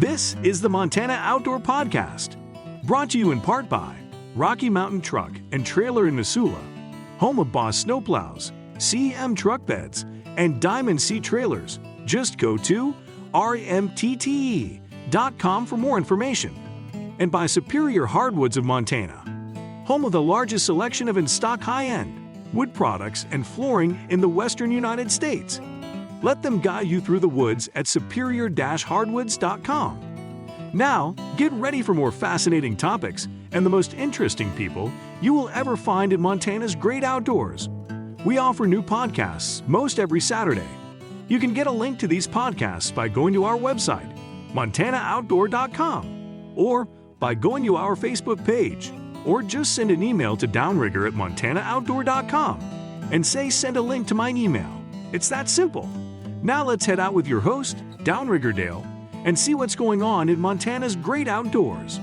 This is the Montana Outdoor Podcast, brought to you in part by Rocky Mountain Truck and Trailer in Missoula, home of Boss Snowplows, CM Truck Beds, and Diamond Sea Trailers. Just go to rmtte.com for more information. And by Superior Hardwoods of Montana, home of the largest selection of in-stock high-end wood products and flooring in the western United States. Let them guide you through the woods at superior-hardwoods.com. Now, get ready for more fascinating topics and the most interesting people you will ever find in Montana's great outdoors. We offer new podcasts most every Saturday. You can get a link to these podcasts by going to our website, montanooutdoor.com, or by going to our Facebook page, or just send an email to Downrigger at montanooutdoor.com and say send a link to my email. It's that simple. Now let's head out with your host, Downrigger Dale, and see what's going on in Montana's great outdoors.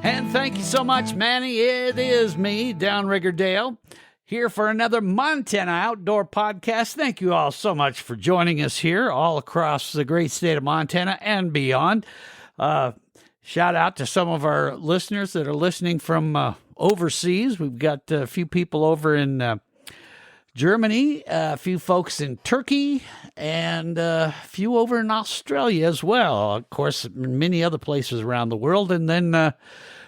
And thank you so much, Manny. It is me, Downrigger Dale, here for another Montana Outdoor Podcast. Thank you all so much for joining us here all across the great state of Montana and beyond. Shout out to some of our listeners that are listening from overseas. We've got a few people over in Germany, a few folks in Turkey, and a few over in Australia as well. Of course, many other places around the world. And then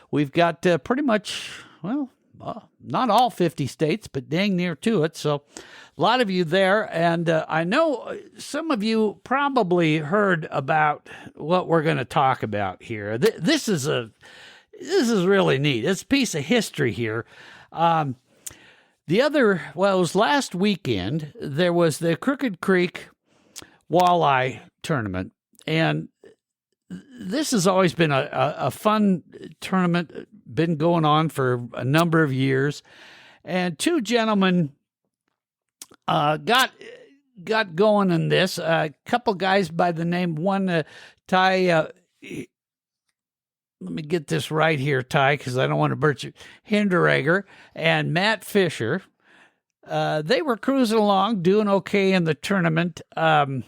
we've got pretty much, not all 50 states, but dang near to it. So a lot of you there. And I know some of you probably heard about what we're going to talk about here. This is really neat. It's a piece of history here. It was last weekend, there was the Crooked Creek Walleye Tournament, and this has always been a fun tournament, been going on for a number of years, and two gentlemen got going in this. A couple guys by the name, one Ty, let me get this right here, Ty, because I don't want to burst you. Hinderager and Matt Fischer. They were cruising along, doing okay in the tournament. They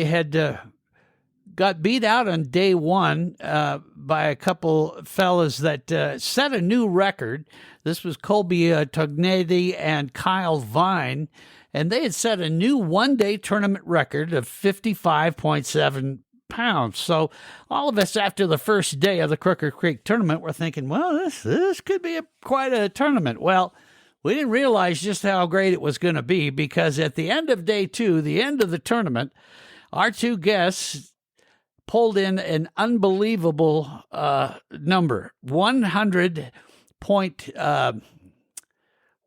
had got beat out on day one by a couple fellas that set a new record. This was Colby Tognetti and Kyle Vine, and they had set a new one-day tournament record of 55.7 pounds. So all of us after the first day of the Crooked Creek tournament were thinking, well, this could be quite a tournament. Well, we didn't realize just how great it was going to be, because at the end of day two, the end of the tournament, our two guests pulled in an unbelievable number, 100 point, where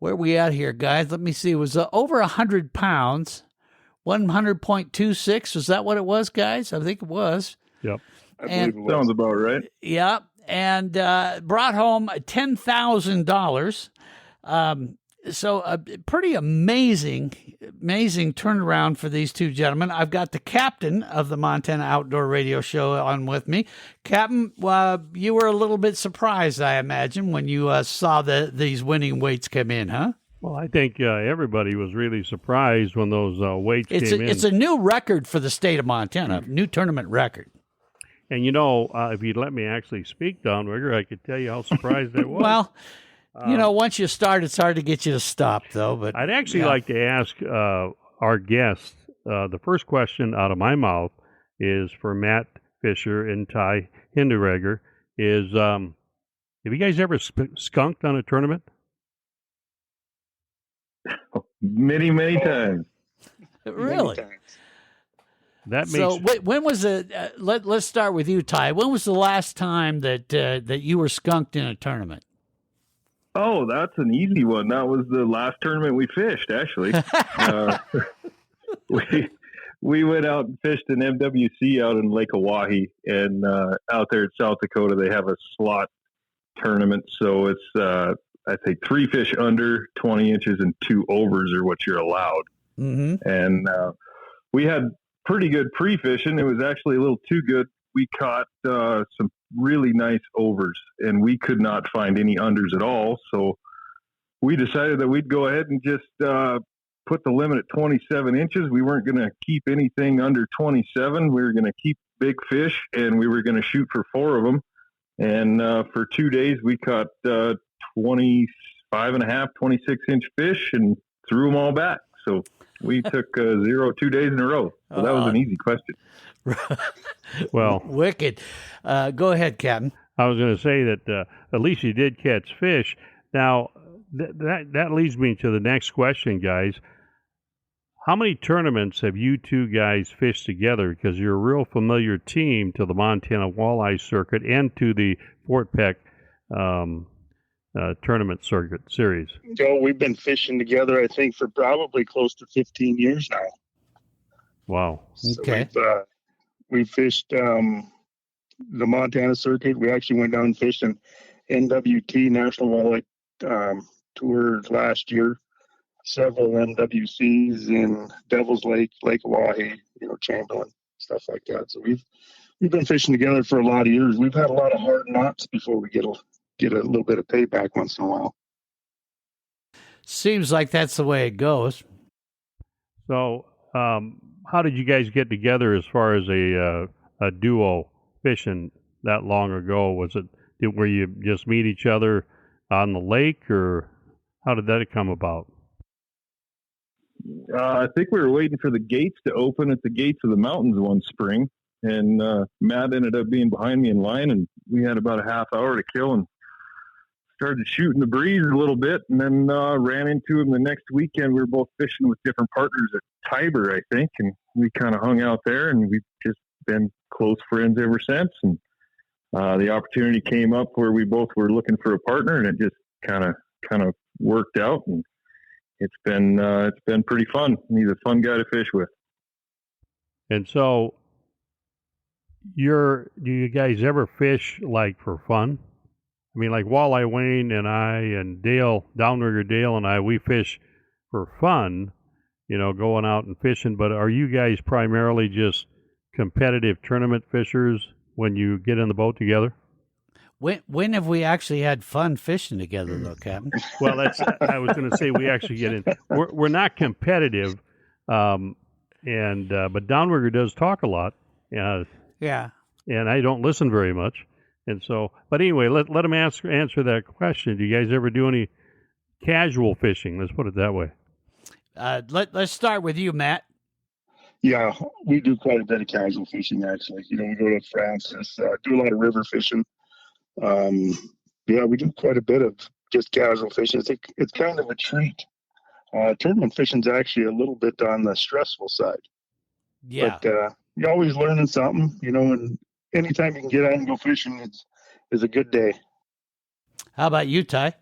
are we at here, guys? Let me see. It was over 100 pounds. 100.26, was that what it was, guys? I think it was. Yep. I believe it sounds about right. Yeah, and brought home $10,000. So a pretty amazing turnaround for these two gentlemen. I've got the captain of the Montana Outdoor Radio Show on with me. Captain, you were a little bit surprised, I imagine, when you saw these winning weights come in, huh? Well, I think everybody was really surprised when those weights came in. It's a new record for the state of Montana, new tournament record. And, if you'd let me actually speak, Downrigger, I could tell you how surprised I was. Well, once you start, it's hard to get you to stop, though. But I'd actually like to ask our guests, the first question out of my mouth is for Matt Fischer and Ty Hinderager, is have you guys ever skunked on a tournament? Many times. Really? Many times. That makes. So when was it? Let's start with you, Ty. When was the last time that you were skunked in a tournament? Oh, that's an easy one. That was the last tournament we fished, actually. We went out and fished an MWC out in Lake Oahe, and out there in South Dakota, they have a slot tournament. So it's I think 3 fish under 20 inches and 2 overs are what you're allowed. Mm-hmm. And we had pretty good pre-fishing. It was actually a little too good. We caught some really nice overs, and we could not find any unders at all. So we decided that we'd go ahead and just put the limit at 27 inches. We weren't going to keep anything under 27. We were going to keep big fish, and we were going to shoot for 4 of them. And for 2 days, we caught 25 and a half, 26-inch fish and threw them all back. So we took 0 2 days in a row. So that was an easy question. Well, wicked. Go ahead, Captain. I was going to say that at least you did catch fish. Now, that leads me to the next question, guys. How many tournaments have you two guys fished together? Because you're a real familiar team to the Montana Walleye Circuit and to the Fort Peck Tournament Circuit Series. So we've been fishing together, I think, for probably close to 15 years now. Wow. Okay. So we fished the Montana Circuit. We actually went down and fished in NWT, National Walleye Tour last year. Several MWCs in Devil's Lake, Lake Oahe, Chamberlain, stuff like that. So we've been fishing together for a lot of years. We've had a lot of hard knocks before we get a little bit of payback once in a while. Seems like that's the way it goes. So, how did you guys get together as far as a duo fishing that long ago? Were you just meet each other on the lake, or how did that come about? I think we were waiting for the gates to open at the gates of the mountains one spring, and Matt ended up being behind me in line, and we had about a half hour to kill and started shooting the breeze a little bit, and then ran into him the next weekend. We were both fishing with different partners at Tiber, I think, and we kind of hung out there, and we've just been close friends ever since. And the opportunity came up where we both were looking for a partner, and it just kind of worked out, and it's been pretty fun. He's a fun guy to fish with. And so, do you guys ever fish like for fun? I mean, like Walleye Wayne and I and Dale, Downrigger Dale and I, we fish for fun, going out and fishing. But are you guys primarily just competitive tournament fishers when you get in the boat together? When have we actually had fun fishing together, though, Captain? Well, I was going to say we actually get in. We're not competitive, but Downrigger does talk a lot. Yeah. And I don't listen very much. And so, but anyway, let him answer that question. Do you guys ever do any casual fishing? Let's put it that way. Let's start with you, Matt. Yeah, we do quite a bit of casual fishing, actually. We go to Francis, do a lot of river fishing. We do quite a bit of just casual fishing. It's kind of a treat. Tournament fishing is actually a little bit on the stressful side. Yeah. But you're always learning something, and anytime you can get out and go fishing is a good day. How about you, Ty?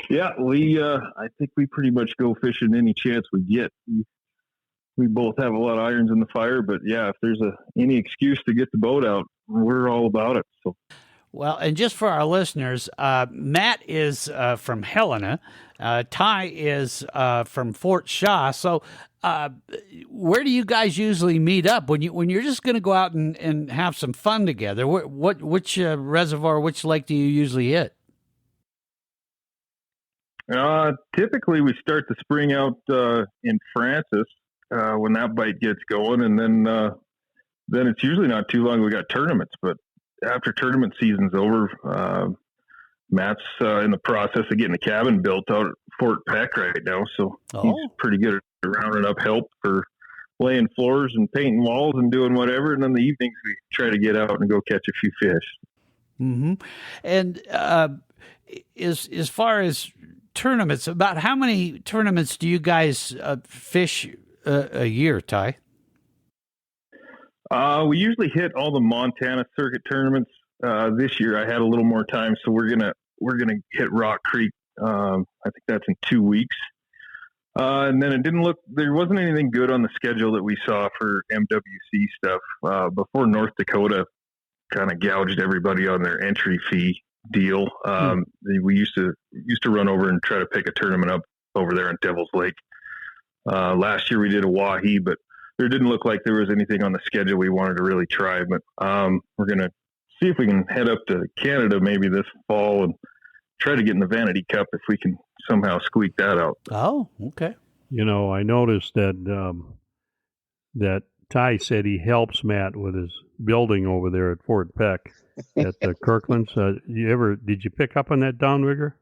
Yeah, I think we pretty much go fishing any chance we get. We both have a lot of irons in the fire, but yeah, if there's any excuse to get the boat out, we're all about it. So, well, and just for our listeners, Matt is from Helena, Ty is from Fort Shaw. So, where do you guys usually meet up when you're just going to go out and have some fun together? Which reservoir, which lake do you usually hit? Typically, we start the spring out in Francis when that bite gets going, and then it's usually not too long we got tournaments. But after tournament season's over, Matt's in the process of getting a cabin built out at Fort Peck right now, so he's pretty good at rounding up help for laying floors and painting walls and doing whatever. And then the evenings we try to get out and go catch a few fish. Mm-hmm. And as far as tournaments, about how many tournaments do you guys fish a year, Ty? We usually hit all the Montana circuit tournaments. This year I had a little more time, so we're gonna hit Rock Creek. I think that's in 2 weeks. And then there wasn't anything good on the schedule that we saw for MWC stuff before North Dakota kind of gouged everybody on their entry fee deal. We used to run over and try to pick a tournament up over there in Devil's Lake. Last year we did a Oahe, but there didn't look like there was anything on the schedule we wanted to really try. But we're going to see if we can head up to Canada maybe this fall and try to get in the Vanity Cup if we can somehow squeak that out. Oh, okay. You know, I noticed that that Ty said he helps Matt with his building over there at Fort Peck at the Kirkland's. Did you pick up on that, Downrigger?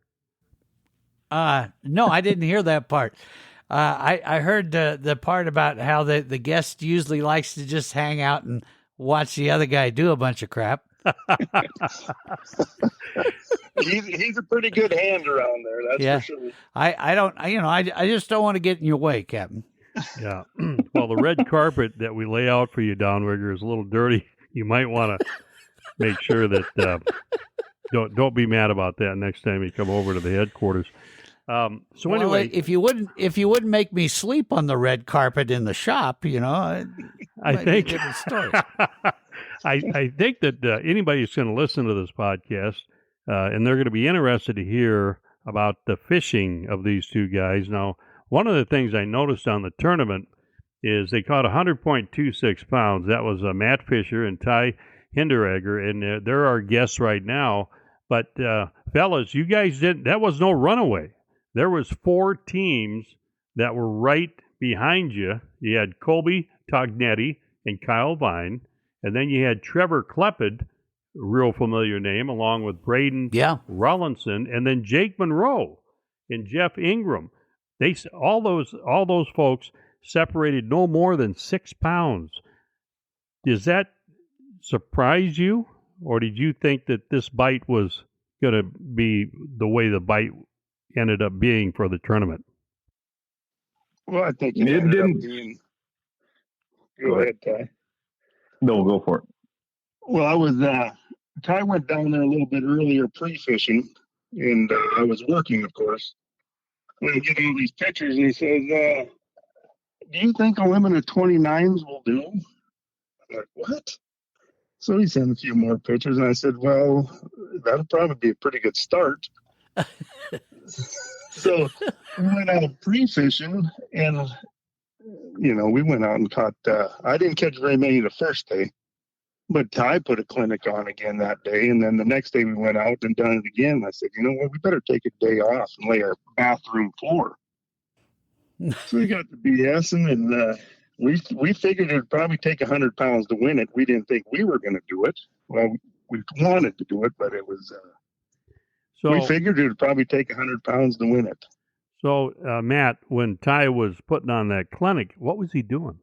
No, I didn't hear that part. I heard the part about how the guest usually likes to just hang out and watch the other guy do a bunch of crap. He's a pretty good hand around there, that's for sure. I just don't want to get in your way, Captain. Yeah. Well, the red carpet that we lay out for you, Downrigger, is a little dirty. You might want to make sure that don't be mad about that next time you come over to the headquarters. Anyway, if you wouldn't make me sleep on the red carpet in the shop, I think be a different story. I think that anybody who's going to listen to this podcast, and they're going to be interested to hear about the fishing of these two guys. Now, one of the things I noticed on the tournament is they caught 100.26 pounds. That was Matt Fischer and Ty Hinderager, and they're our guests right now. But fellas, you guys that was no runaway. There was 4 teams that were right behind you. You had Colby Tognetti and Kyle Vine, and then you had Trevor Klepped, real familiar name, along with Braden Rollinson, and then Jake Monroe and Jeff Ingram. All those folks separated no more than 6 pounds. Does that surprise you, or did you think that this bite was going to be the way the bite ended up being for the tournament? Well, I think it didn't. Go ahead, Ty. No, go for it. Well, Ty went down there a little bit earlier pre-fishing, and I was working, of course. We get all these pictures, and he says, do you think a limit of 29s will do? I'm like, what? So he sent a few more pictures, and I said, well, that'll probably be a pretty good start. So we went out pre-fishing, and, we went out and caught, I didn't catch very many the first day, but Ty put a clinic on again that day, and then the next day we went out and done it again. I said, you know what, we better take a day off and lay our bathroom floor. So we got the BSing, and we figured it would probably take 100 pounds to win it. We didn't think we were going to do it. Well, we wanted to do it, but it was... we figured it would probably take 100 pounds to win it. So, Matt, when Ty was putting on that clinic, what was he doing?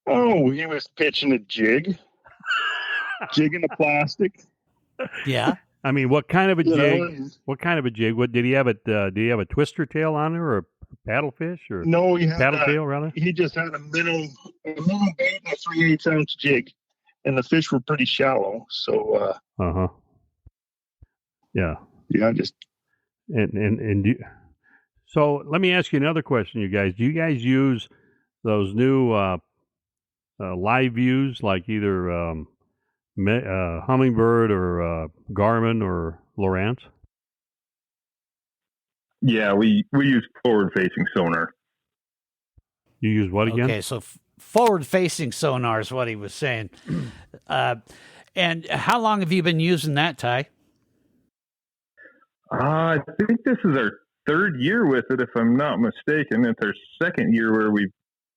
Oh, he was pitching a jig, jigging a plastic. Yeah. I mean, what kind of a jig? What kind of a jig? What did he have? Did he have a twister tail on there, or a paddlefish, or no? He had paddle tail, rather. He just had a minnow bait and a 3/8 ounce jig, and the fish were pretty shallow. So. Yeah. Yeah. Just. So let me ask you another question, you guys. Do you guys use those new live views, like either Humminbird or Garmin or Lowrance? Yeah, we use forward-facing sonar. You use what again? Okay, so forward-facing sonar is what he was saying. And how long have you been using that, Ty? I think this is our 3rd year with it, if I'm not mistaken. It's our 2nd year where we've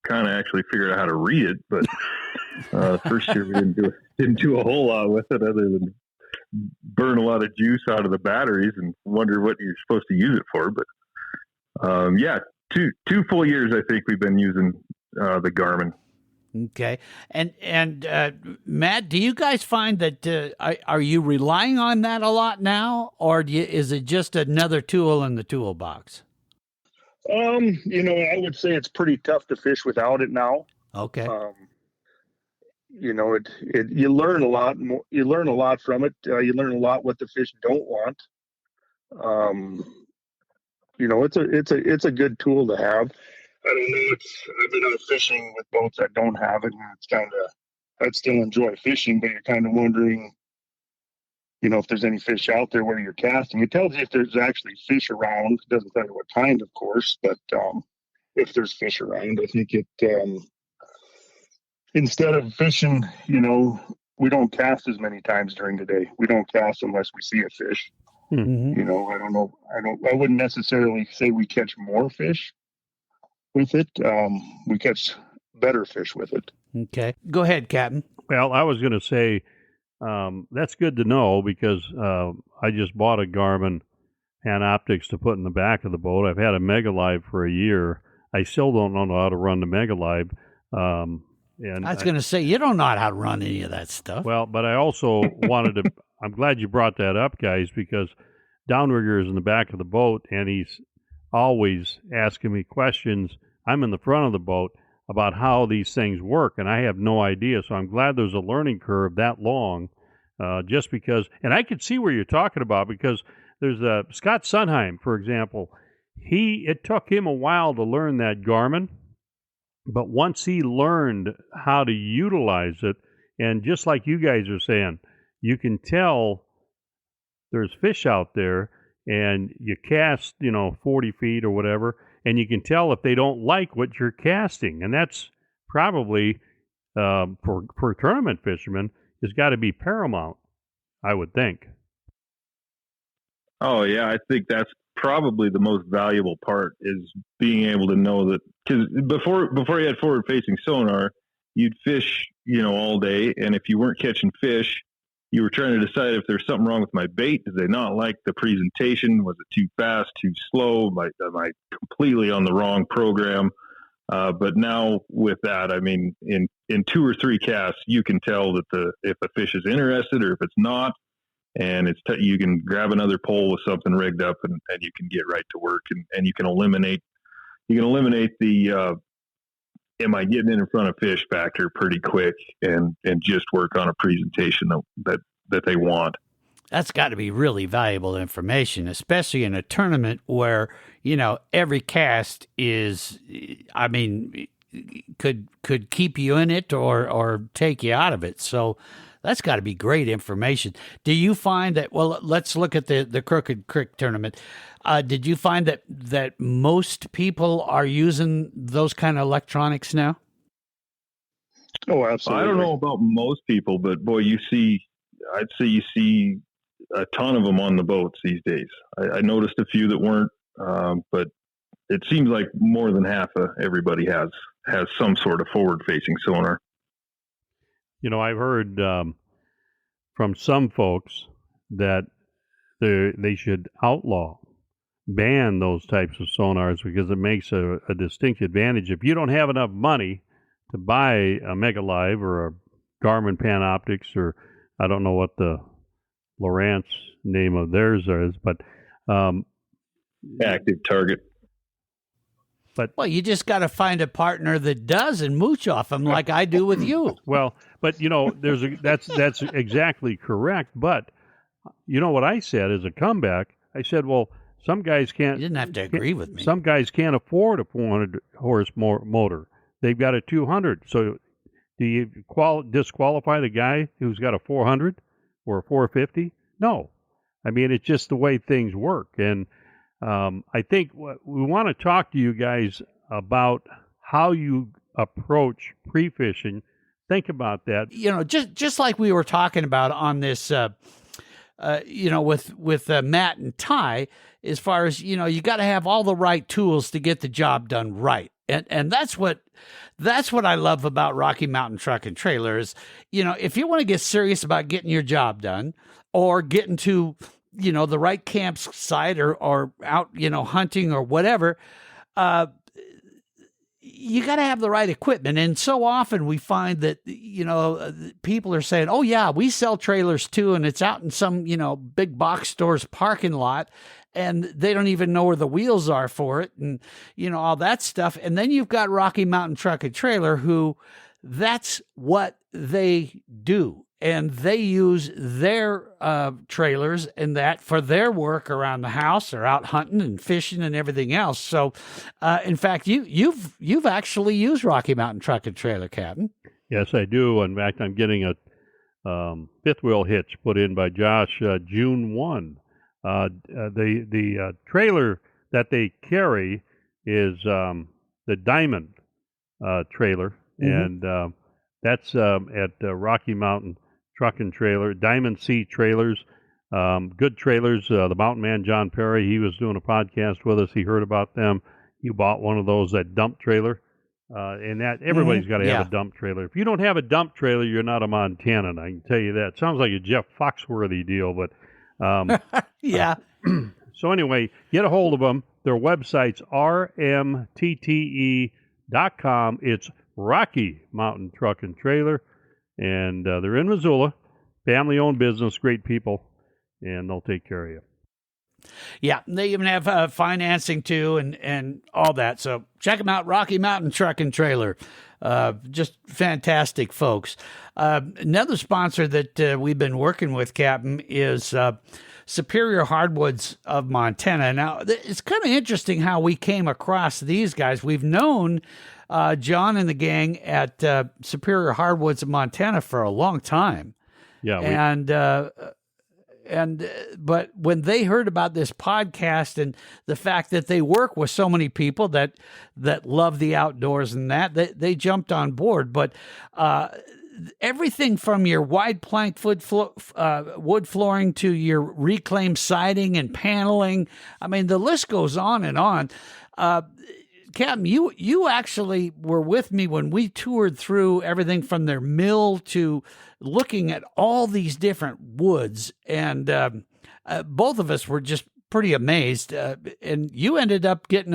kind of actually figured out how to read it, but the first year we didn't do a whole lot with it other than burn a lot of juice out of the batteries and wonder what you're supposed to use it for. But yeah, two full years I think we've been using the Garmin. Okay, and Matt, do you guys find that are you relying on that a lot now, or is it just another tool in the toolbox? I would say it's pretty tough to fish without it now. Okay. You learn a lot more. You learn a lot from it. You learn a lot what the fish don't want. It's a good tool to have. I don't know. I've been out fishing with boats that don't have it, and I'd still enjoy fishing, but you're kind of wondering, if there's any fish out there where you're casting. It tells you if there's actually fish around. It doesn't tell you what kind, of course, but if there's fish around, I think it, instead of fishing, we don't cast as many times during the day. We don't cast unless we see a fish. Mhm. I don't know. I wouldn't necessarily say we catch more fish with it. We catch better fish with it. Okay. Go ahead, Captain. Well, I was going to say that's good to know because I just bought a Garmin Panoptics to put in the back of the boat. I've had a Megalive for a year. I still don't know how to run the Megalive. And I was going to say, you don't know how to run any of that stuff. Well, but I also wanted to. I'm glad you brought that up, guys, because Downrigger is in the back of the boat, and he's always asking me questions. I'm in the front of the boat about how these things work, and I have no idea. So I'm glad there's a learning curve that long, just because. And I could see where you're talking about because there's Scott Sunheim, for example. It took him a while to learn that Garmin, but once he learned how to utilize it, and just like you guys are saying, you can tell there's fish out there, and you cast, 40 feet or whatever, and you can tell if they don't like what you're casting. And that's probably, for tournament fishermen, has got to be paramount, I would think. Oh, yeah. I think that's probably the most valuable part is being able to know that, because before you had forward-facing sonar, you'd fish, all day, and if you weren't catching fish, you were trying to decide if there's something wrong with my bait. Did they not like the presentation? Was it too fast, too slow? Am I completely on the wrong program? But now with that, I mean, in 2 or 3 casts, you can tell that if a fish is interested or if it's not, and you can grab another pole with something rigged up and you can get right to work, and you can eliminate the am I getting in front of fish factor pretty quick and just work on a presentation that they want. That's got to be really valuable information, especially in a tournament where, every cast is, could keep you in it or take you out of it. So that's got to be great information. Do you find that, well, let's look at the Crooked Creek tournament. Did you find that most people are using those kind of electronics now? Oh, absolutely. I don't know about most people, but boy, I'd say you see a ton of them on the boats these days. I noticed a few that weren't, but it seems like more than half of everybody has some sort of forward-facing sonar. I've heard from some folks that they should ban those types of sonars because it makes a distinct advantage. If you don't have enough money to buy a Megalive or a Garmin Panoptics, or I don't know what the Lowrance name of theirs is, but Active Target. Well, you just got to find a partner that does and mooch off them like I do with you. Well, but that's exactly correct. But what I said as a comeback, I said, well, some guys can't. You didn't have to agree with me. Some guys can't afford a 400 horse motor. They've got a 200. So do you disqualify the guy who's got a 400 or a 450? No. I mean, it's just the way things work. And I think we want to talk to you guys about how you approach pre-fishing. Think about that. Just like we were talking about on this, with Matt and Ty, as far as, you got to have all the right tools to get the job done right. And that's what I love about Rocky Mountain Truck and Trailer is, if you want to get serious about getting your job done or getting to, the right campsite or out, hunting or whatever, you got to have the right equipment. And so often we find that, people are saying, oh yeah, we sell trailers too. And it's out in some, big box store's parking lot, and they don't even know where the wheels are for it. And, all that stuff. And then you've got Rocky Mountain Truck and Trailer, who that's what they do. And they use their trailers and that for their work around the house or out hunting and fishing and everything else. So, in fact, you've actually used Rocky Mountain Truck and Trailer, Captain. Yes, I do. In fact, I'm getting a fifth wheel hitch put in by Josh June 1. The trailer that they carry is the Diamond trailer, and that's at Rocky Mountain Truck and Trailer, Diamond C Trailers. Good trailers. The Mountain Man, John Perry, he was doing a podcast with us. He heard about them. He bought one of those, that dump trailer. And that everybody's got to have a dump trailer. If you don't have a dump trailer, you're not a Montanan. I can tell you that. Sounds like a Jeff Foxworthy deal, but yeah. So anyway, get a hold of them. Their website's rmtte.com. It's Rocky Mountain Truck and Trailer, and they're in Missoula. Family-owned business, great people, and they'll take care of you. Yeah, they even have financing too, and all that. So check them out, Rocky Mountain Truck and Trailer. Just fantastic folks. Another sponsor that we've been working with, Captain, is Superior Hardwoods of Montana. Now, it's kind of interesting how we came across these guys. We've known John and the gang at Superior Hardwoods of Montana for a long time. Yeah, but when they heard about this podcast and the fact that they work with so many people that love the outdoors and that, they jumped on board. But everything from your wide plank wood flooring to your reclaimed siding and paneling, I mean, the list goes on and on. Captain, you actually were with me when we toured through everything from their mill to looking at all these different woods, and both of us were just pretty amazed. And you ended up getting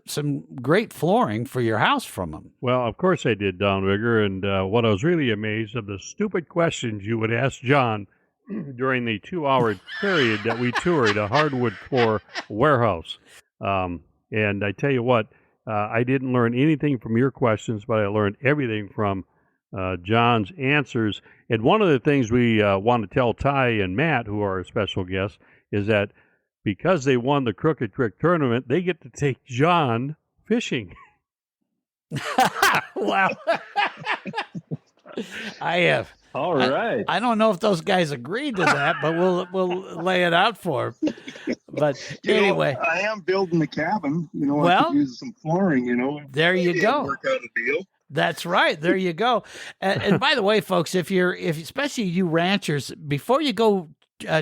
some great flooring for your house from them. Well, of course I did, Downrigger, and what I was really amazed of the stupid questions you would ask John during the 2-hour period that we toured a hardwood floor warehouse. And I tell you what, I didn't learn anything from your questions, but I learned everything from John's answers. And one of the things we want to tell Ty and Matt, who are our special guests, is that because they won the Crooked Creek Tournament, they get to take John fishing. Wow. I have. All right. I don't know if those guys agreed to that, but we'll lay it out for them. But anyway, I am building the cabin. Well, I could use some flooring. There you go. Work out a deal. That's right. There you go. And by the way, folks, if especially you ranchers, before you go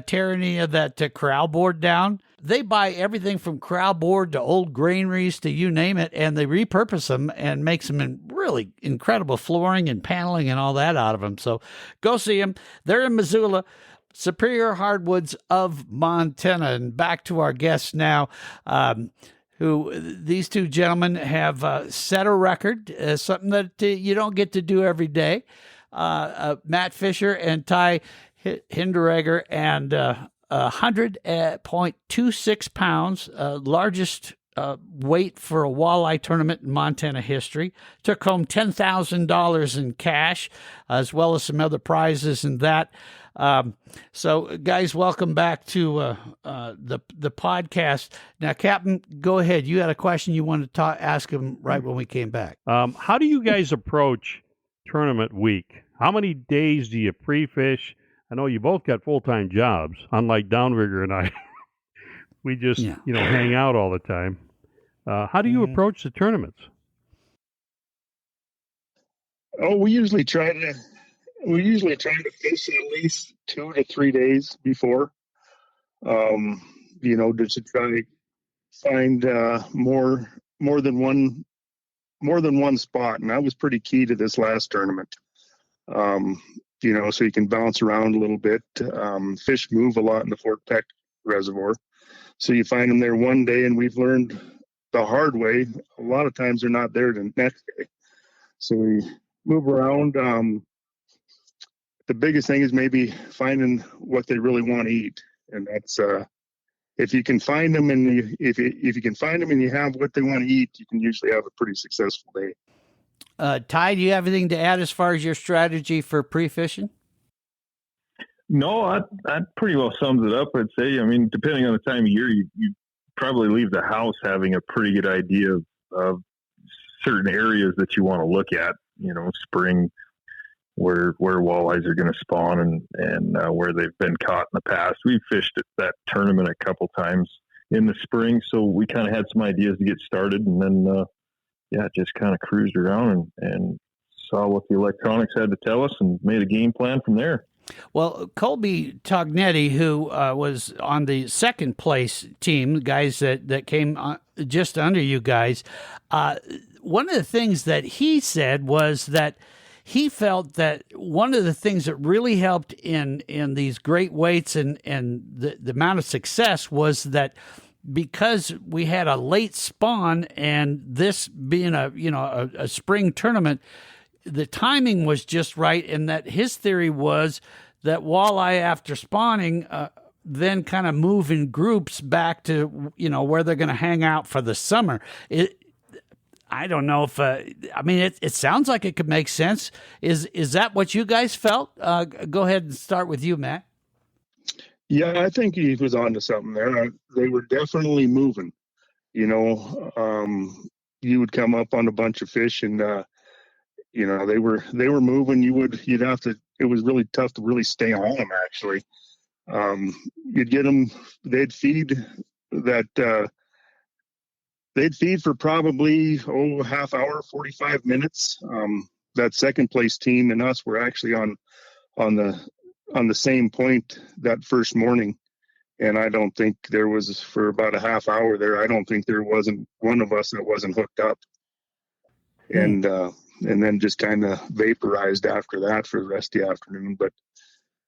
tear any of that corral board down, they buy everything from corral board to old granaries to you name it, and they repurpose them and make some really incredible flooring and paneling and all that out of them. So go see them. They're in Missoula, Superior Hardwoods of Montana. And back to our guests now. Who these two gentlemen have set a record, something that you don't get to do every day. Matt Fischer and Ty Hinderager, and 100.26 pounds, largest weight for a walleye tournament in Montana history. Took home $10,000 in cash, as well as some other prizes and that. So, guys, welcome back to the podcast. Now, Captain, go ahead. You had a question you wanted to ask him right when we came back. How do you guys approach tournament week? How many days do you pre-fish? I know you both got full-time jobs, unlike Downrigger and I. We just, hang out all the time. How do you approach the tournaments? Oh, we usually try to fish at least 2 to 3 days before, just to try to find more than one spot, and that was pretty key to this last tournament. So you can bounce around a little bit. Fish move a lot in the Fort Peck Reservoir, so you find them there one day, and we've learned the hard way. A lot of times they're not there the next day, so we move around. The biggest thing is maybe finding what they really want to eat, and that's if you can find them, and if you can find them and you have what they want to eat, you can usually have a pretty successful day. Ty, do you have anything to add as far as your strategy for pre-fishing? No, that pretty well sums it up, I'd say. I mean, depending on the time of year, you probably leave the house having a pretty good idea of certain areas that you want to look at. Spring, where walleyes are going to spawn and where they've been caught in the past. We've fished at that tournament a couple times in the spring, so we kind of had some ideas to get started, and then just kind of cruised around and saw what the electronics had to tell us and made a game plan from there. Well, Colby Tognetti, who was on the second place team, guys that came just under you guys, one of the things that he said was that he felt that one of the things that really helped in these great weights and the amount of success was that because we had a late spawn and this being a spring tournament, the timing was just right, and that his theory was that walleye after spawning then kind of move in groups back to where they're going to hang out for the summer. I don't know if it sounds like it could make sense. Is that what you guys felt? Go ahead and start with you, Matt. Yeah, I think he was on to something there. They were definitely moving. You would come up on a bunch of fish and they were moving. You'd have to. It was really tough to really stay on them. Actually, you'd get them. They'd feed for probably half hour, 45 minutes. That second place team and us were actually on the same point that first morning, and I don't think there was, for about a half hour there, I don't think there wasn't one of us that wasn't hooked up. And then just kind of vaporized after that for the rest of the afternoon. But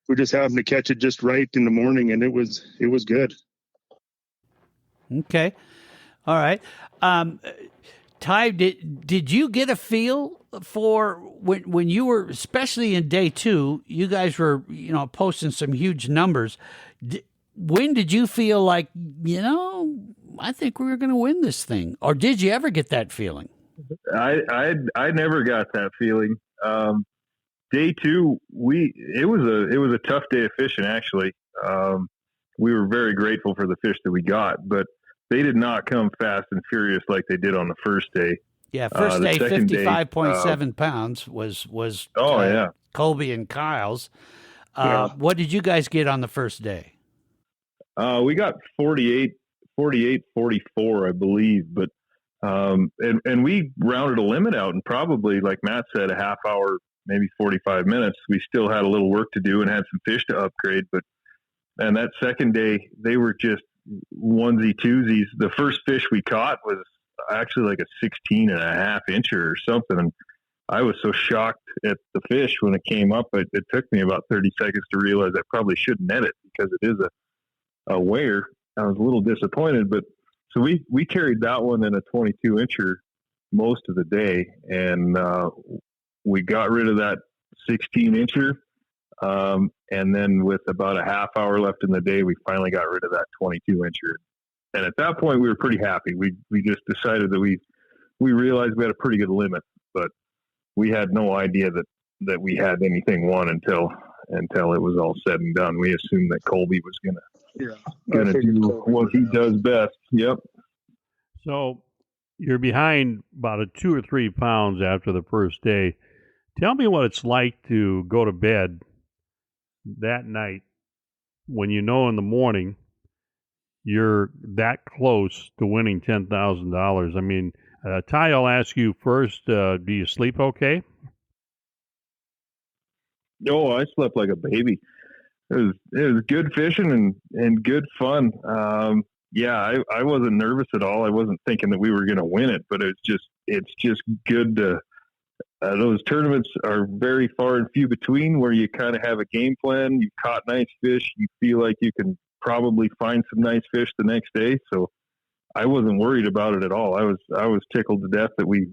we just happened to catch it just right in the morning, and it was good. Okay. All right. Ty, did you get a feel for when you were, especially in day 2, you guys were, posting some huge numbers. When did you feel like, I think we were going to win this thing? Or did you ever get that feeling? I never got that feeling. Day 2, it was a tough day of fishing. Actually, we were very grateful for the fish that we got, but they did not come fast and furious like they did on the first day. Yeah, first day, 55.7 pounds was Colby and Kyle's. What did you guys get on the first day? We got 48, 44, I believe, but and we rounded a limit out, and probably, like Matt said, a half hour, maybe 45 minutes. We still had a little work to do and had some fish to upgrade, and that second day, they were just onesie twosies. The first fish we caught was actually like a 16 and a half incher or something. And I was so shocked at the fish when it came up. It took me about 30 seconds to realize I probably shouldn't net it because it is a weigher. I was a little disappointed, but so we carried that one in a 22 incher most of the day. And, we got rid of that 16 incher. And then with about a half hour left in the day, we finally got rid of that 22 incher. And at that point, we were pretty happy. We just decided that we realized we had a pretty good limit, but we had no idea that we had anything won until it was all said and done. We assumed that Colby was gonna do what he does best. Yep. So you're behind about 2 or 3 pounds after the first day. Tell me what it's like to go to bed that night when in the morning you're that close to winning $10,000. I mean, Ty, I'll ask you first, do you sleep okay? Oh, I slept like a baby. It was good fishing and good fun. I wasn't nervous at all. I wasn't thinking that we were going to win it, but it's just good to. Those tournaments are very far and few between where you kind of have a game plan. You caught nice fish. You feel like you can probably find some nice fish the next day. So I wasn't worried about it at all. I was tickled to death that we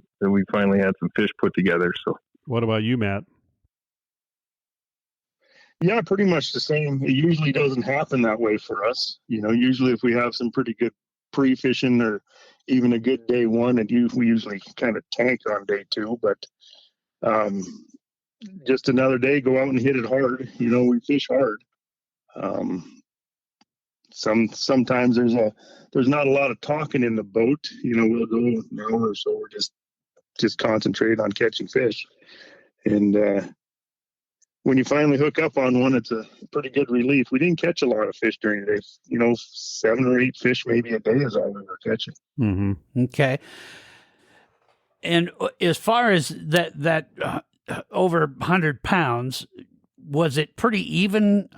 finally had some fish put together. So what about you, Matt? Yeah, pretty much the same. It usually doesn't happen that way for us. Usually if we have some pretty good pre-fishing or even a good day 1, we usually kind of tank on day 2, but just another day, go out and hit it hard. We fish hard. Sometimes there's not a lot of talking in the boat. We'll go an hour or so. We're just concentrate on catching fish. And when you finally hook up on one, it's a pretty good relief. We didn't catch a lot of fish during the day. 7 or 8 fish maybe a day is all we were catching. Mm-hmm. Okay. And as far as that over 100 pounds, was it pretty even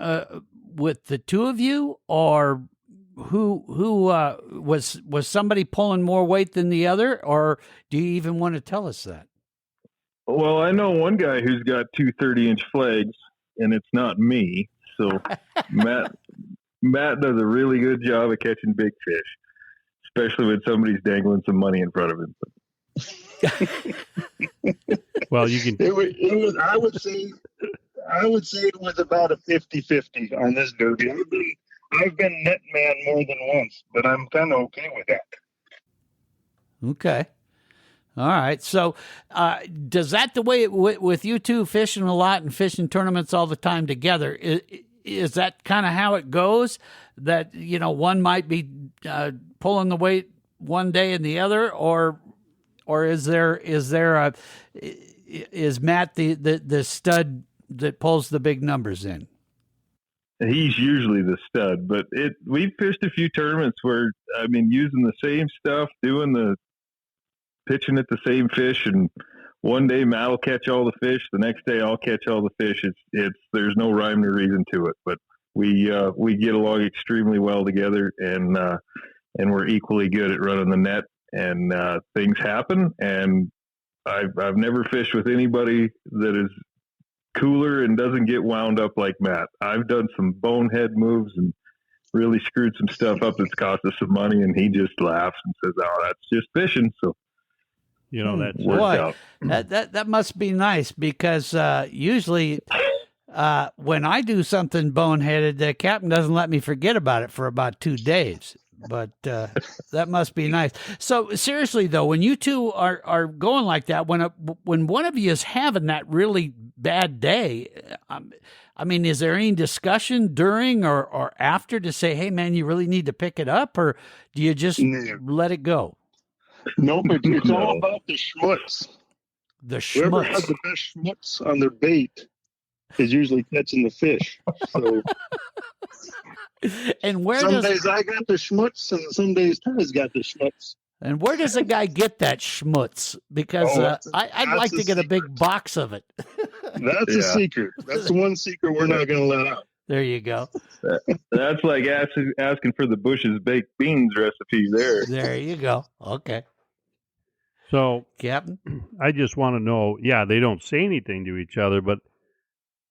with the two of you, or who was somebody pulling more weight than the other, or do you even want to tell us that? Well, I know one guy who's got 2 30-inch flags, and it's not me. So Matt does a really good job of catching big fish, especially when somebody's dangling some money in front of him. Well, you can. It was. I would say it was about a 50-50 on this derby. I've been net man more than once, but I'm kind of okay with that. Okay. All right. So, does that the way with you two fishing a lot and fishing tournaments all the time together? Is that kind of how it goes? That one might be pulling the weight one day and the other, or is Matt the stud that pulls the big numbers in? He's usually the stud, but we've fished a few tournaments where, using the same stuff, pitching at the same fish, and one day Matt will catch all the fish, the next day I'll catch all the fish. There's no rhyme or reason to it, but we get along extremely well together, and we're equally good at running the net, and things happen. And I've never fished with anybody that is cooler and doesn't get wound up like Matt. I've done some bonehead moves and really screwed some stuff up that's cost us some money, and he just laughs and says, "Oh, that's just fishing." So, That's boy, that must be nice, because usually when I do something boneheaded, the captain doesn't let me forget about it for about 2 days. But that must be nice. So seriously though, when you two are going like that, when one of you is having that really bad day, is there any discussion during or after to say, "Hey man, you really need to pick it up," or do you just let it go? No, but it's all about the schmutz. The Whoever has schmutz. the best schmutz on their bait is usually catching the fish. So And some days I got the schmutz, and some days Ty's got the schmutz. And where does a guy get that schmutz? Because I'd like to get a big box of it. That's a secret. That's the one secret we're not going to let out. There you go. That's like asking for the Bush's baked beans recipe there. There you go. Okay. So, Captain? I just want to know, they don't say anything to each other, but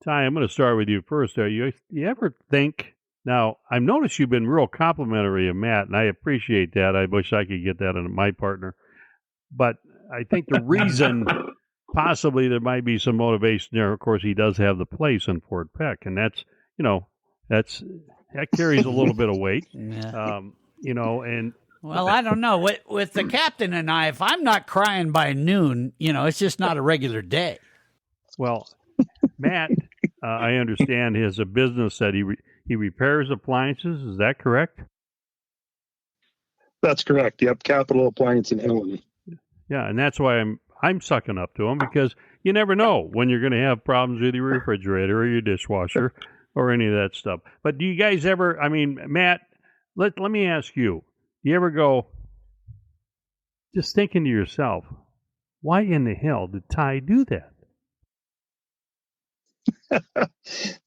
Ty, I'm going to start with you first. You ever think, now, I've noticed you've been real complimentary of Matt, and I appreciate that. I wish I could get that in my partner. But I think the reason possibly there might be some motivation there, of course, he does have the place in Fort Peck, and that's, that carries a little bit of weight, Yeah. and Well, I don't know. With the captain and I, if I'm not crying by noon, it's just not a regular day. Well, Matt, I understand he has a business that he repairs appliances. Is that correct? That's correct. Yep, Capital Appliance in Helena. Yeah, and that's why I'm sucking up to him, because you never know when you're going to have problems with your refrigerator or your dishwasher or any of that stuff. But do you guys ever? Matt, let me ask you. Do you ever go just thinking to yourself, why in the hell did Ty do that?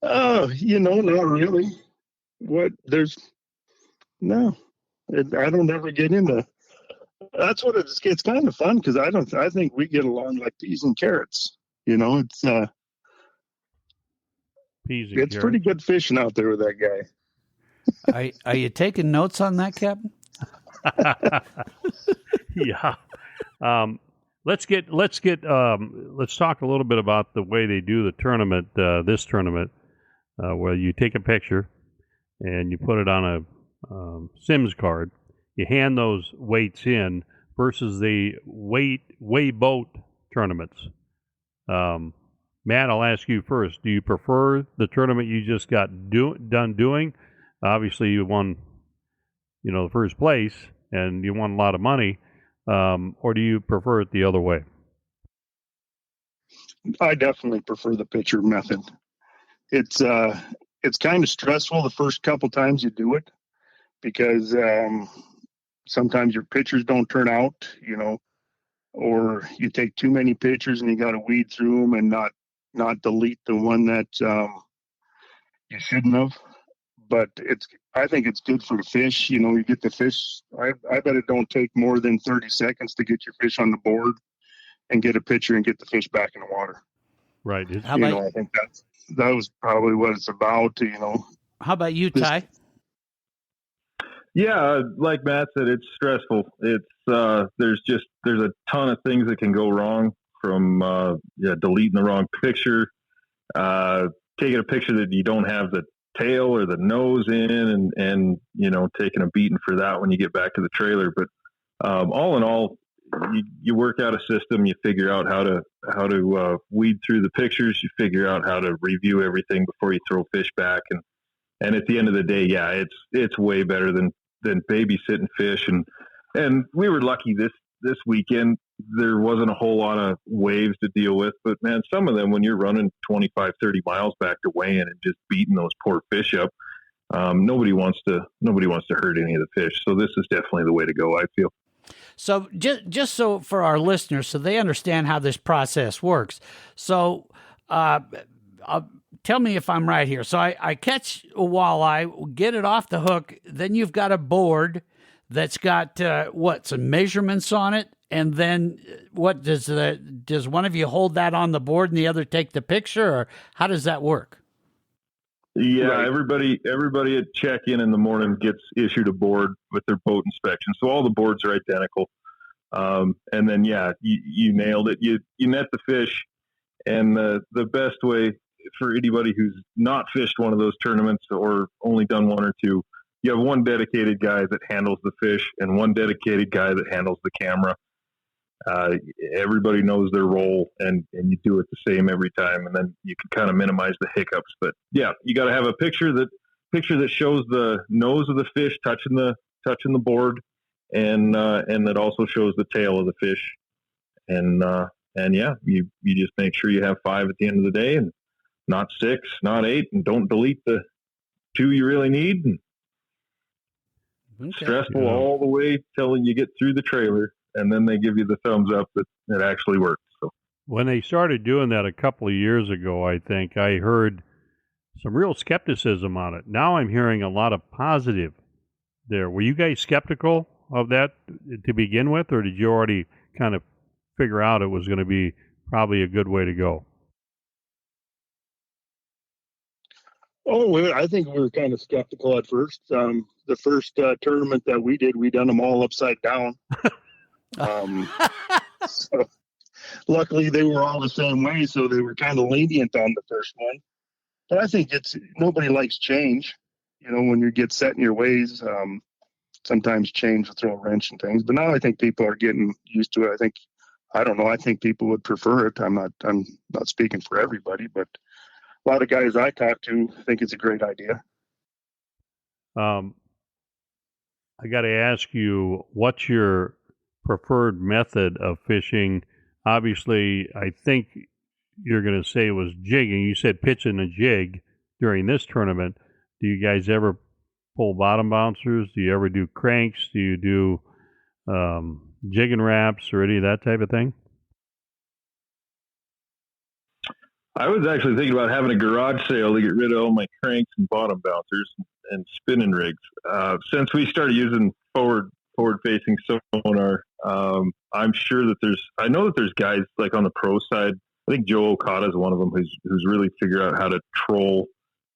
Oh, not really. I don't ever get into. That's what it's kind of fun, because I think we get along like peas and carrots. It's Peas and it's carrots. pretty good fishing out there with that guy. Are you taking notes on that, Captain? Yeah. Let's talk a little bit about the way they do the tournament, this tournament, where you take a picture and you put it on a Sims card. You hand those weights in versus the weigh boat tournaments. Matt, I'll ask you first. Do you prefer the tournament you just got done doing? Obviously, you won, the first place, and you won a lot of money. Or do you prefer it the other way? I definitely prefer the pitcher method. It's kind of stressful the first couple times you do it, because sometimes your pictures don't turn out, or you take too many pictures and you got to weed through them and not not delete the one that you shouldn't have. But I think it's good for the fish. You know, you get the fish. I bet it don't take more than 30 seconds to get your fish on the board and get a picture and get the fish back in the water. Right. I think that was probably what it's about. You know. How about you, Ty? Yeah, like Matt said, it's stressful. It's there's a ton of things that can go wrong, from deleting the wrong picture, taking a picture that you don't have the tail or the nose in, and you know, taking a beating for that when you get back to the trailer. But all in all, you work out a system. You figure out how to weed through the pictures. You figure out how to review everything before you throw fish back, and at the end of the day, yeah, it's way better than babysitting fish. And we were lucky this weekend. There wasn't a whole lot of waves to deal with, but man, some of them, when you're running 25, 30 miles back to weigh in and just beating those poor fish up, nobody wants to hurt any of the fish. So this is definitely the way to go, I feel. So just so for our listeners, so they understand how this process works. So tell me if I'm right here. So I catch a walleye, get it off the hook. Then you've got a board that's got some measurements on it, and then what does one of you hold that on the board and the other take the picture, or how does that work? Yeah, Right. everybody at check-in in the morning gets issued a board with their boat inspection. So all the boards are identical. And then, yeah, you nailed it. You net the fish, and the best way for anybody who's not fished one of those tournaments or only done one or two, you have one dedicated guy that handles the fish and one dedicated guy that handles the camera. Everybody knows their role, and you do it the same every time, and then you can kind of minimize the hiccups. But yeah, you got to have a picture that shows the nose of the fish touching the board, and that also shows the tail of the fish. And yeah, you just make sure you have 5 at the end of the day, and not 6, not 8, and don't delete the 2 you really need. And stressful all the way till you get through the trailer, and then they give you the thumbs up that it actually works. So when they started doing that a couple of years ago, I think I heard some real skepticism on it. Now I'm hearing a lot of positive there. Were you guys skeptical of that to begin with, or did you already kind of figure out it was going to be probably a good way to go? Oh, I think we were kind of skeptical at first. The first tournament that we did, we done them all upside down. So luckily they were all the same way, so they were kind of lenient on the first one. But I think nobody likes change. You know, when you get set in your ways, sometimes change will throw a wrench in things. But now I think people are getting used to it. I think people would prefer it. I'm not speaking for everybody, but a lot of guys I talk to think it's a great idea. I got to ask you, what's your preferred method of fishing? Obviously, I think you're going to say it was jigging. You said pitching a jig during this tournament. Do you guys ever pull bottom bouncers? Do you ever do cranks? Do you do jigging wraps or any of that type of thing? I was actually thinking about having a garage sale to get rid of all my cranks and bottom bouncers and spinning rigs. Since we started using forward-facing sonar, I'm sure that I know that there's guys like on the pro side. I think Joe Okada is one of them who's really figured out how to troll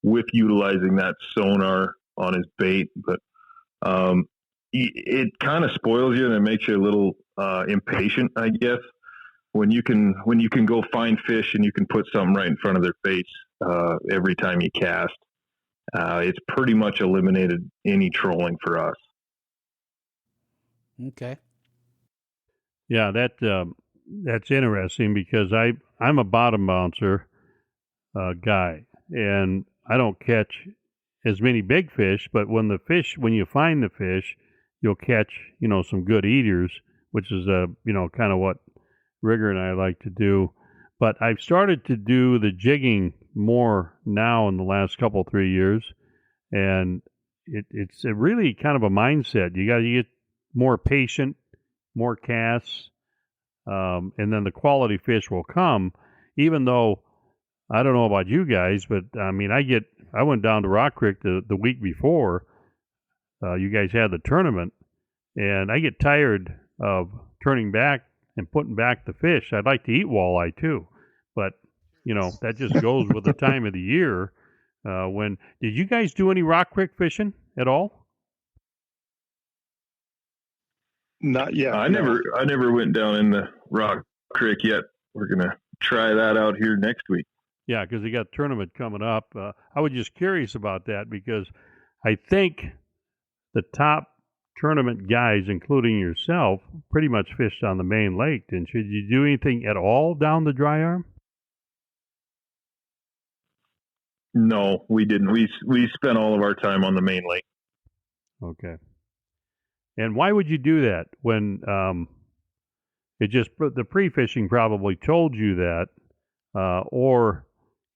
with utilizing that sonar on his bait. But it kind of spoils you, and it makes you a little impatient, I guess. When you can go find fish and you can put something right in front of their face every time you cast, it's pretty much eliminated any trolling for us. Okay. Yeah, that's interesting because I'm a bottom bouncer guy, and I don't catch as many big fish. But when you find the fish, you'll catch some good eaters, which is kind of what Rigger and I like to do. But I've started to do the jigging more now in the last 3 years, and it's a really kind of a mindset. You got to get more patient, more casts, and then the quality fish will come. Even though I don't know about you guys, but I mean, I went down to Rock Creek the week before you guys had the tournament, and I get tired of turning back and putting back the fish. I'd like to eat walleye too, but that just goes with the time of the year. Did you guys do any Rock Creek fishing at all? Not yet. I never went down in the Rock Creek yet. We're gonna try that out here next week. Yeah, because they got a tournament coming up. I was just curious about that because I think the top tournament guys, including yourself, pretty much fished on the main lake. And should you do anything at all down the dry arm? No, we didn't. We spent all of our time on the main lake. Okay. And why would you do that when the pre-fishing probably told you that, or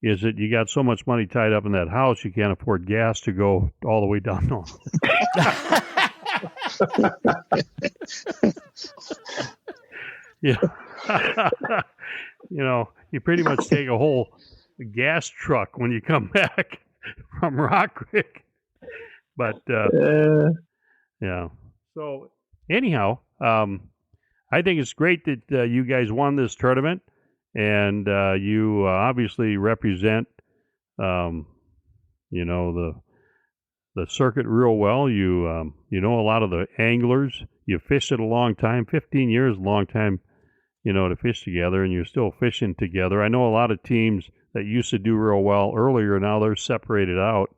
is it you got so much money tied up in that house you can't afford gas to go all the way down north? Yeah. You pretty much take a whole gas truck when you come back from Rock Creek. But yeah. So anyhow, I think it's great that you guys won this tournament, and you obviously represent, the circuit real well. You know a lot of the anglers. You fished it a long time. 15 years, a long time, to fish together, and you're still fishing together. I know a lot of teams that used to do real well earlier. Now they're separated out,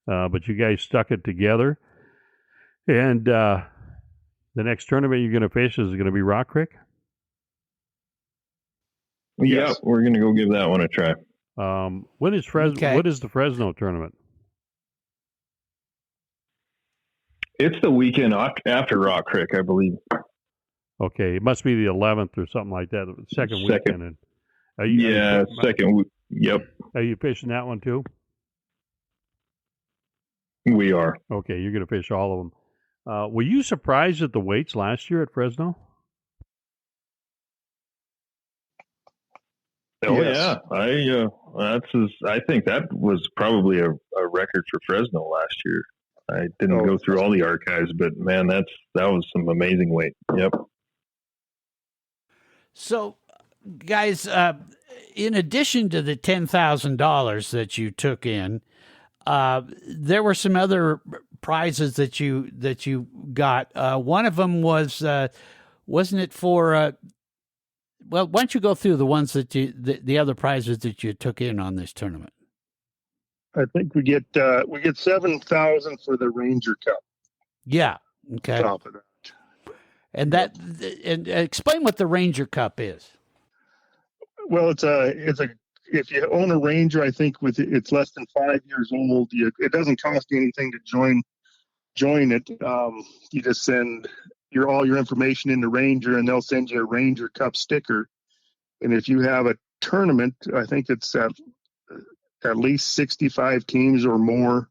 but you guys stuck it together. And the next tournament you're going to fish is going to be Rock Creek? Yeah, we're going to go give that one a try. When is What is the Fresno tournament? It's the weekend after Rock Creek, I believe. Okay, it must be the 11th or something like that. Second weekend. Second. Yep. Are you fishing that one too? We are. Okay, you're going to fish all of them. Were you surprised at the weights last year at Fresno? Oh yeah, I think that was probably a record for Fresno last year. I didn't go through all the archives, but man, that was some amazing weight. Yep. So, guys, in addition to the $10,000 that you took in, there were some other prizes that you got. One of them was, wasn't it for? Well, why don't you go through the ones that the other prizes that you took in on this tournament? I think we get $7,000 for the Ranger Cup. Yeah. Okay. Top of that. And and explain what the Ranger Cup is. Well, it's a if you own a Ranger, I think it's less than 5 years old. It doesn't cost you anything to join it. You just send all your information in the Ranger, and they'll send you a Ranger Cup sticker. And if you have a tournament, I think it's at least 65 teams or more,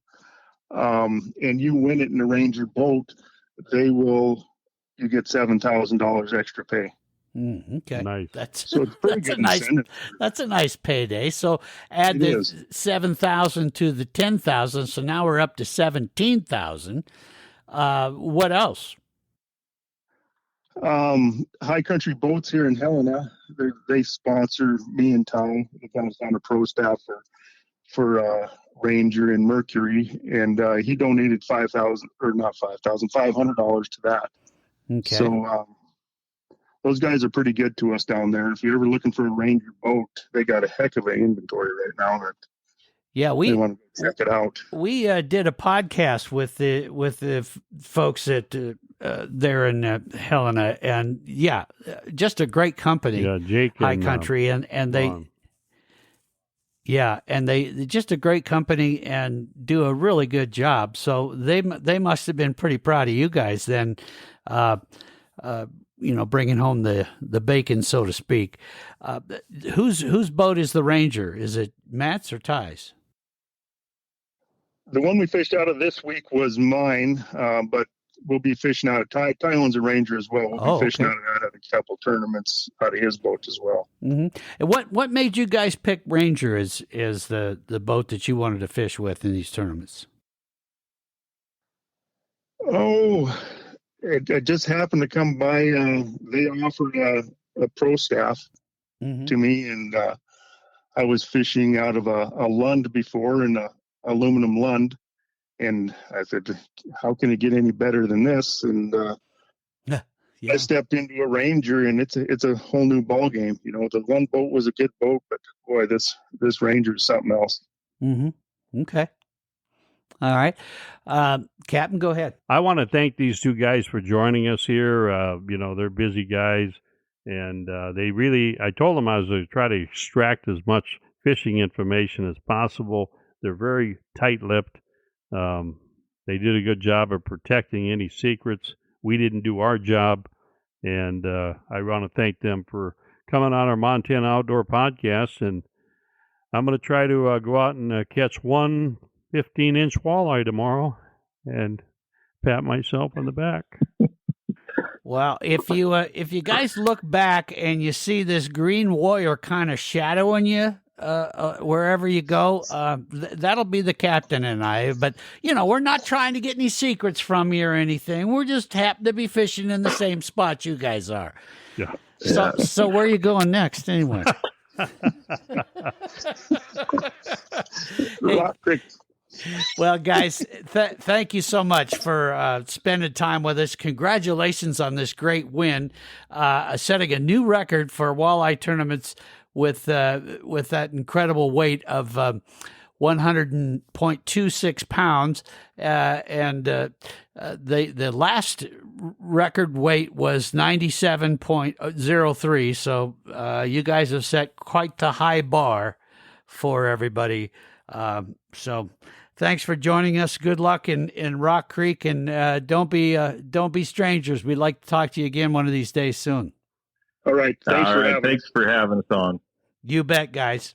and you win it in the Ranger boat, you get $7,000 extra pay. Okay, nice. That's so it's pretty good incentive. That's a nice payday. So add the 7,000 to the 10,000, so now we're up to 17,000. What else? High Country Boats here in Helena, they sponsor me and Ty. They kind of on a pro staff for Ranger and Mercury, and he donated $500 to that. Okay. So those guys are pretty good to us down there. If you're ever looking for a Ranger boat, they got a heck of an inventory right now. We want to check it out. We did a podcast with the folks at there in Helena, and just a great company. Yeah, Jake High and, Country, and they. Yeah, and they just a great company and do a really good job. So they must have been pretty proud of you guys then, bringing home the bacon, so to speak. Whose boat is the Ranger? Is it Matt's or Ty's? The one we fished out of this week was mine, but we'll be fishing out of Ty owns a Ranger as well. We'll be fishing okay. out of that at a couple tournaments out of his boat as well. And what made you guys pick Ranger as the boat that you wanted to fish with in these tournaments? Oh, it just happened to come by. They offered a pro staff to me, and I was fishing out of a Lund before, an aluminum Lund, and I said, "How can it get any better than this?" And I stepped into a Ranger, and it's a whole new ball game. You know, the Lund boat was a good boat, but boy, this Ranger is something else. Okay. All right. Captain, go ahead. I want to thank these two guys for joining us here. They're busy guys, and I told them I was going to try to extract as much fishing information as possible. They're very tight-lipped. They did a good job of protecting any secrets. We didn't do our job, and I want to thank them for coming on our Montana Outdoor Podcast, and I'm going to try to go out and catch one 15-inch walleye tomorrow and pat myself on the back. Well, if you guys look back and you see this green warrior kind of shadowing you wherever you go, that'll be the captain and I. But, we're not trying to get any secrets from you or anything. We're just happen to be fishing in the same spot you guys are. Yeah. So where are you going next anyway? Hey, well, guys, thank you so much for spending time with us. Congratulations on this great win, setting a new record for walleye tournaments with that incredible weight of 100.26 pounds, and the last record weight was 97.03. So you guys have set quite the high bar for everybody. So thanks for joining us. Good luck in Rock Creek, and don't be strangers. We'd like to talk to you again one of these days soon. All right. Thanks for having us on. You bet, guys.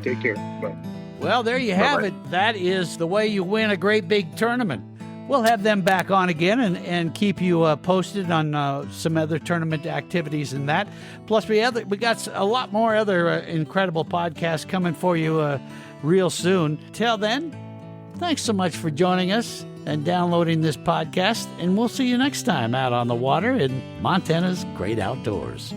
Take care. Bye. Well, there you have it. That is the way you win a great big tournament. We'll have them back on again and keep you posted on some other tournament activities and that. Plus, we got a lot more other incredible podcasts coming for you real soon. Till then, thanks so much for joining us and downloading this podcast, and we'll see you next time out on the water in Montana's great outdoors.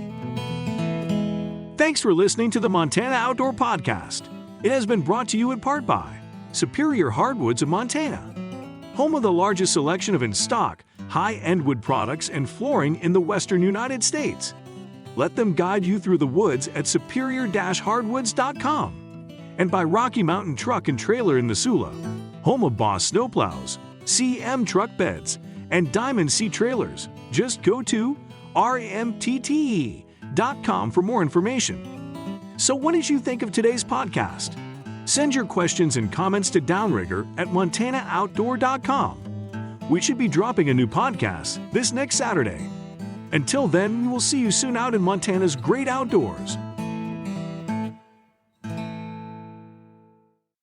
Thanks for listening to the Montana Outdoor Podcast. It has been brought to you in part by Superior Hardwoods of Montana, home of the largest selection of in-stock, high-end wood products and flooring in the western United States. Let them guide you through the woods at superior-hardwoods.com. And by Rocky Mountain Truck and Trailer in Missoula, home of Boss Snowplows, CM Truck Beds, and Diamond Sea Trailers. Just go to rmtte.com for more information. So what did you think of today's podcast? Send your questions and comments to Downrigger at montanooutdoor.com. We should be dropping a new podcast this next Saturday. Until then, we will see you soon out in Montana's great outdoors.